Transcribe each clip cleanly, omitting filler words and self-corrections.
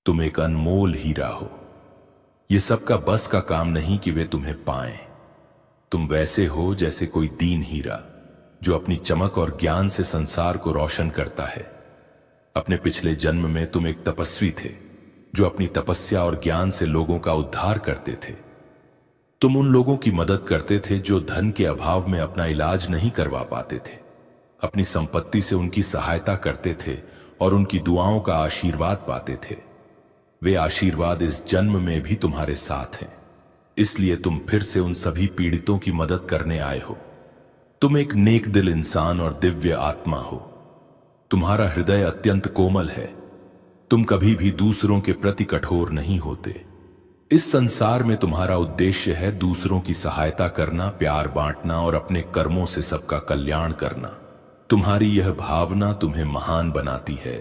तुम एक अनमोल हीरा हो। ये सबका बस का काम नहीं कि वे तुम्हें पाएं। तुम वैसे हो जैसे कोई दीन हीरा जो अपनी चमक और ज्ञान से संसार को रोशन करता है। अपने पिछले जन्म में तुम एक तपस्वी थे जो अपनी तपस्या और ज्ञान से लोगों का उद्धार करते थे। तुम उन लोगों की मदद करते थे जो धन के अभाव में अपना इलाज नहीं करवा पाते थे। अपनी संपत्ति से उनकी सहायता करते थे और उनकी दुआओं का आशीर्वाद पाते थे। वे आशीर्वाद इस जन्म में भी तुम्हारे साथ हैं, इसलिए तुम फिर से उन सभी पीड़ितों की मदद करने आए हो। तुम एक नेक दिल इंसान और दिव्य आत्मा हो। तुम्हारा हृदय अत्यंत कोमल है। तुम कभी भी दूसरों के प्रति कठोर नहीं होते। इस संसार में तुम्हारा उद्देश्य है दूसरों की सहायता करना, प्यार बांटना और अपने कर्मों से सबका कल्याण करना। तुम्हारी यह भावना तुम्हें महान बनाती है।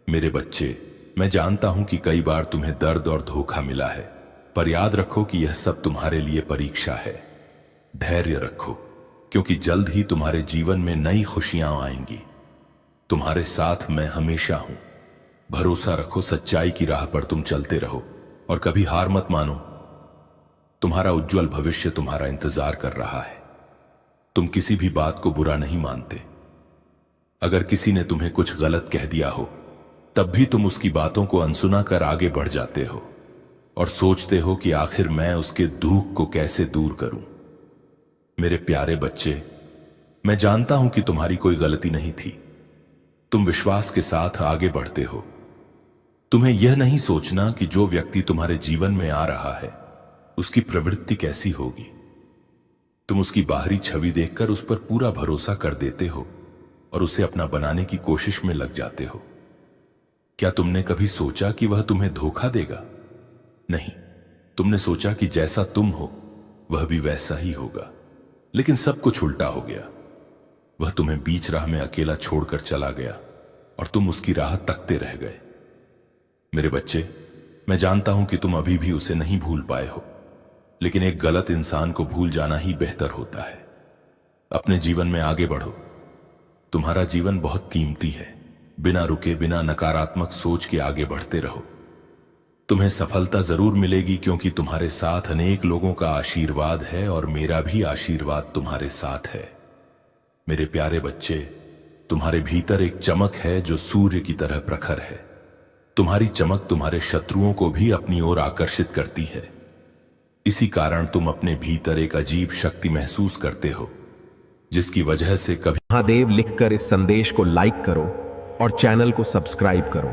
मेरे बच्चे, मैं जानता हूं कि कई बार तुम्हें दर्द और धोखा मिला है, पर याद रखो कि यह सब तुम्हारे लिए परीक्षा है। धैर्य रखो, क्योंकि जल्द ही तुम्हारे जीवन में नई खुशियां आएंगी। तुम्हारे साथ मैं हमेशा हूं। भरोसा रखो, सच्चाई की राह पर तुम चलते रहो और कभी हार मत मानो। तुम्हारा उज्जवल भविष्य तुम्हारा इंतजार कर रहा है। तुम किसी भी बात को बुरा नहीं मानते। अगर किसी ने तुम्हें कुछ गलत कह दिया हो, तब भी तुम उसकी बातों को अनसुना कर आगे बढ़ जाते हो और सोचते हो कि आखिर मैं उसके दुख को कैसे दूर करूं। मेरे प्यारे बच्चे, मैं जानता हूं कि तुम्हारी कोई गलती नहीं थी। तुम विश्वास के साथ आगे बढ़ते हो। तुम्हें यह नहीं सोचना कि जो व्यक्ति तुम्हारे जीवन में आ रहा है उसकी प्रवृत्ति कैसी होगी। तुम उसकी बाहरी छवि देखकर उस पर पूरा भरोसा कर देते हो और उसे अपना बनाने की कोशिश में लग जाते हो। क्या तुमने कभी सोचा कि वह तुम्हें धोखा देगा? नहीं, तुमने सोचा कि जैसा तुम हो वह भी वैसा ही होगा। लेकिन सब कुछ उल्टा हो गया। वह तुम्हें बीच राह में अकेला छोड़कर चला गया और तुम उसकी राह तकते रह गए। मेरे बच्चे, मैं जानता हूं कि तुम अभी भी उसे नहीं भूल पाए हो, लेकिन एक गलत इंसान को भूल जाना ही बेहतर होता है। अपने जीवन में आगे बढ़ो। तुम्हारा जीवन बहुत कीमती है। बिना रुके, बिना नकारात्मक सोच के आगे बढ़ते रहो। तुम्हें सफलता जरूर मिलेगी, क्योंकि तुम्हारे साथ अनेक लोगों का आशीर्वाद है और मेरा भी आशीर्वाद तुम्हारे साथ है। मेरे प्यारे बच्चे, तुम्हारे भीतर एक चमक है जो सूर्य की तरह प्रखर है। तुम्हारी चमक तुम्हारे शत्रुओं को भी अपनी ओर आकर्षित करती है। इसी कारण तुम अपने भीतर एक अजीब शक्ति महसूस करते हो, जिसकी वजह से कभी महादेव लिखकर इस संदेश को लाइक करो और चैनल को सब्सक्राइब करो।